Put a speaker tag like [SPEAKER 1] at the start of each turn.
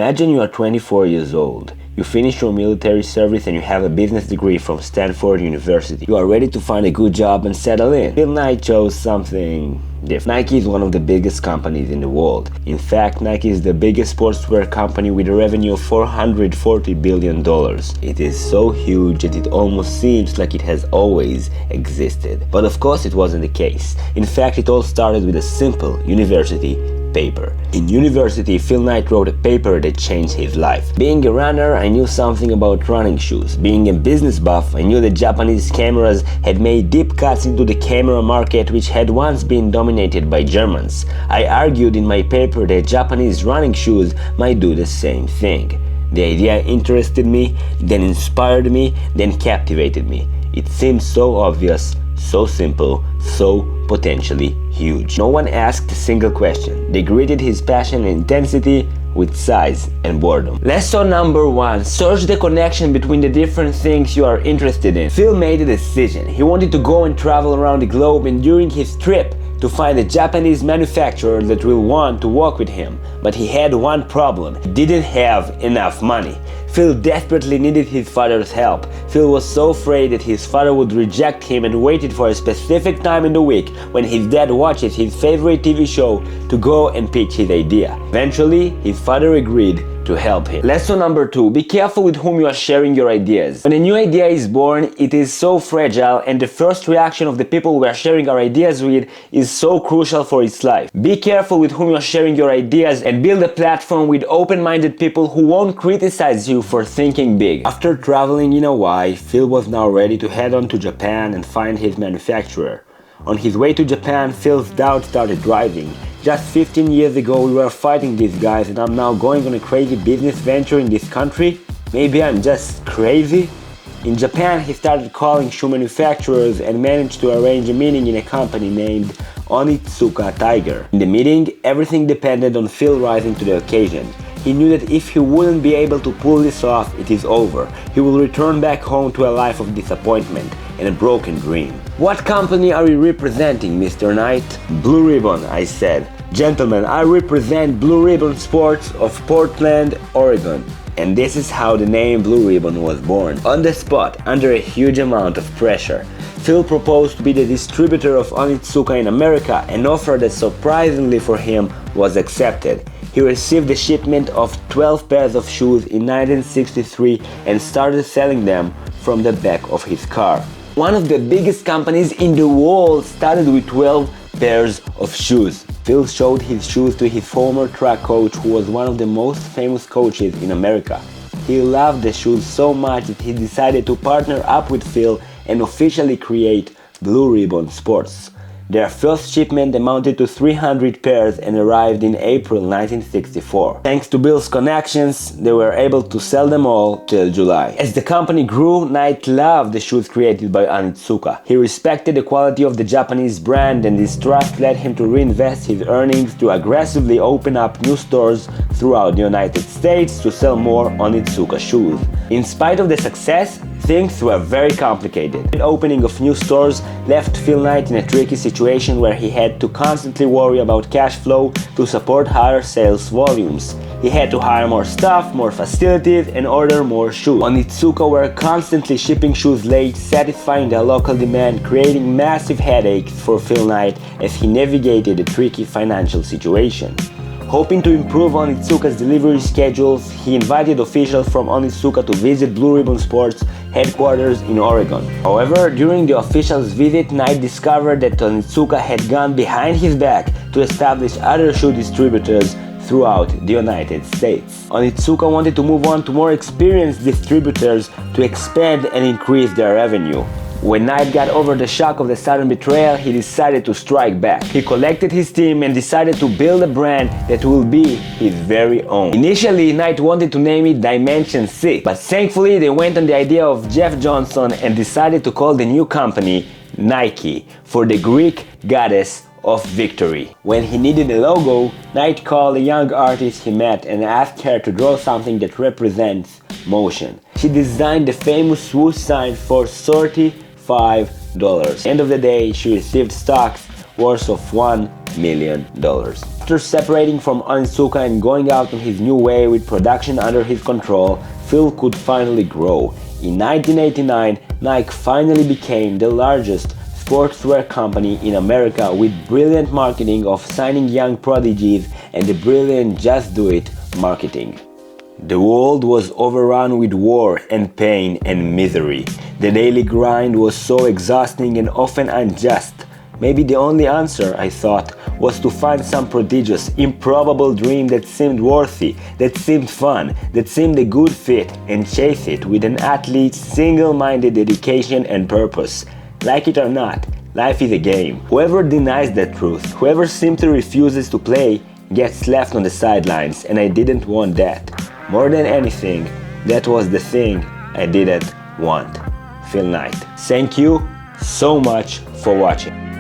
[SPEAKER 1] Imagine you are 24 years old. You finish your military service and you have a business degree from Stanford University. You are ready to find a good job and settle in. Phil Knight chose something different. Nike is one of the biggest companies in the world. In fact, Nike is the biggest sportswear company with a revenue of $440 billion. It is so huge that it almost seems like it has always existed. But of course it wasn't the case. In fact, it all started with a simple university paper. In university, Phil Knight wrote a paper that changed his life. Being a runner, I knew something about running shoes. Being a business buff, I knew that Japanese cameras had made deep cuts into the camera market, which had once been dominated by Germans. I argued in my paper that Japanese running shoes might do the same thing. The idea interested me, then inspired me, then captivated me. It seemed so obvious, so simple, so potentially huge. No one asked a single question. They greeted his passion and intensity with size and boredom. Lesson number 1. Search the connection between the different things you are interested in. Phil made a decision. He wanted to go and travel around the globe, and during his trip to find a Japanese manufacturer that will want to work with him. But he had one problem. He didn't have enough money. Phil desperately needed his father's help. Phil was so afraid that his father would reject him and waited for a specific time in the week when his dad watches his favorite TV show to go and pitch his idea. Eventually, his father agreed to help him. Lesson number 2. Be careful with whom you are sharing your ideas. When a new idea is born, it is so fragile, and the first reaction of the people we are sharing our ideas with is so crucial for its life. Be careful with whom you are sharing your ideas and build a platform with open-minded people who won't criticize you for thinking big. After traveling in Hawaii, Phil was now ready to head on to Japan and find his manufacturer. On his way to Japan, Phil's doubt started rising. Just 15 years ago we were fighting these guys, and I'm now going on a crazy business venture in this country? Maybe I'm just crazy? In Japan, he started calling shoe manufacturers and managed to arrange a meeting in a company named Onitsuka Tiger. In the meeting, everything depended on Phil rising to the occasion. He knew that if he wouldn't be able to pull this off, it is over. He will return back home to a life of disappointment and a broken dream. What company are you representing, Mr. Knight? Blue Ribbon, I said. Gentlemen, I represent Blue Ribbon Sports of Portland, Oregon. And this is how the name Blue Ribbon was born. On the spot, under a huge amount of pressure, Phil proposed to be the distributor of Onitsuka in America, an offer that surprisingly for him was accepted. He received a shipment of 12 pairs of shoes in 1963 and started selling them from the back of his car. One of the biggest companies in the world started with 12 pairs of shoes. Phil showed his shoes to his former track coach, who was one of the most famous coaches in America. He loved the shoes so much that he decided to partner up with Phil and officially create Blue Ribbon Sports. Their first shipment amounted to 300 pairs and arrived in April 1964. Thanks to Bill's connections, they were able to sell them all till July. As the company grew, Knight loved the shoes created by Onitsuka. He respected the quality of the Japanese brand, and this trust led him to reinvest his earnings to aggressively open up new stores throughout the United States to sell more Onitsuka shoes. In spite of the success, things were very complicated. The opening of new stores left Phil Knight in a tricky situation where he had to constantly worry about cash flow to support higher sales volumes. He had to hire more staff, more facilities, and order more shoes. Onitsuka were constantly shipping shoes late, satisfying their local demand, creating massive headaches for Phil Knight as he navigated a tricky financial situation. Hoping to improve Onitsuka's delivery schedules, he invited officials from Onitsuka to visit Blue Ribbon Sports headquarters in Oregon. However, during the officials' visit, Knight discovered that Onitsuka had gone behind his back to establish other shoe distributors throughout the United States. Onitsuka wanted to move on to more experienced distributors to expand and increase their revenue. When Knight got over the shock of the sudden betrayal, he decided to strike back. He collected his team and decided to build a brand that will be his very own. Initially, Knight wanted to name it Dimension 6, but thankfully they went on the idea of Jeff Johnson and decided to call the new company Nike, for the Greek goddess of victory. When he needed a logo, Knight called a young artist he met and asked her to draw something that represents motion. She designed the famous swoosh sign for $35. End of the day, she received stocks worth of $1 million. After separating from Onitsuka and going out on his new way with production under his control, Phil could finally grow. In 1989, Nike finally became the largest sportswear company in America with brilliant marketing of signing young prodigies and the brilliant just do it marketing. The world was overrun with war and pain and misery. The daily grind was so exhausting and often unjust. Maybe the only answer, I thought, was to find some prodigious, improbable dream that seemed worthy, that seemed fun, that seemed a good fit, and chase it with an athlete's single-minded dedication and purpose. Like it or not, life is a game. Whoever denies that truth, whoever simply refuses to play, gets left on the sidelines, and I didn't want that. More than anything, that was the thing I didn't want. Phil Knight. Thank you so much for watching.